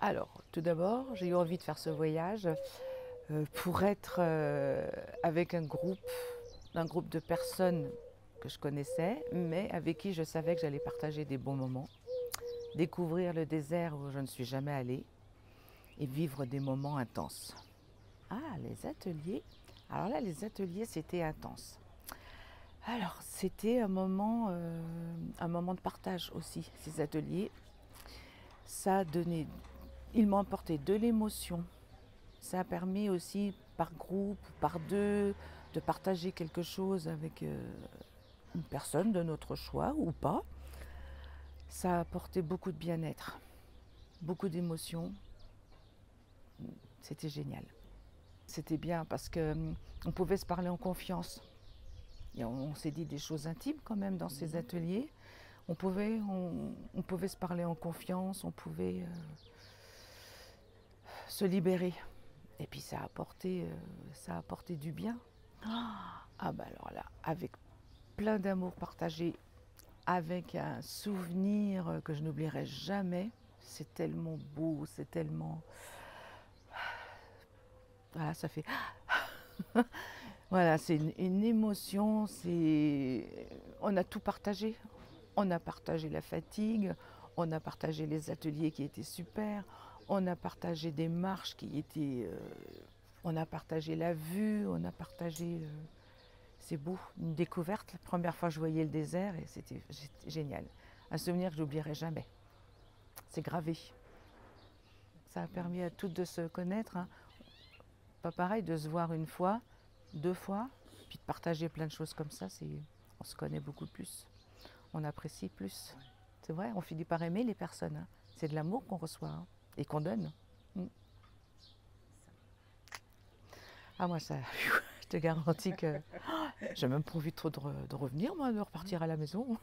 Alors, tout d'abord, j'ai eu envie de faire ce voyage pour être avec un groupe de personnes que je connaissais, mais avec qui je savais que j'allais partager des bons moments, découvrir le désert où je ne suis jamais allée et vivre des moments intenses. Ah, les ateliers. Alors là, les ateliers, c'était intense. Alors, c'était un moment de partage aussi, ces ateliers. Ça a donné, ils m'ont apporté de l'émotion. Ça a permis aussi par groupe, par deux, de partager quelque chose avec une personne de notre choix ou pas. Ça a apporté beaucoup de bien-être, beaucoup d'émotions. C'était génial. C'était bien parce qu'on pouvait se parler en confiance. Et on s'est dit des choses intimes quand même dans ces ateliers. On pouvait se parler en confiance, on pouvait se libérer. Et puis ça a apporté du bien. Ah bah alors là, avec plein d'amour partagé, avec un souvenir que je n'oublierai jamais. C'est tellement beau, c'est tellement... Voilà, ça fait... Voilà, c'est une émotion, on a tout partagé. On a partagé la fatigue, on a partagé les ateliers qui étaient super, on a partagé des marches qui étaient... on a partagé la vue, on a partagé... c'est beau, une découverte. La première fois que je voyais le désert et c'était génial. Un souvenir que je n'oublierai jamais. C'est gravé. Ça a permis à toutes de se connaître, hein. Pas pareil de se voir une fois, deux fois, puis de partager plein de choses comme ça, on se connaît beaucoup plus, on apprécie plus. C'est vrai, on finit par aimer les personnes, hein. C'est de l'amour qu'on reçoit, hein, et qu'on donne. Mm. Ah moi ça, je te garantis que j'ai même pas envie trop de revenir, moi, de repartir à la maison.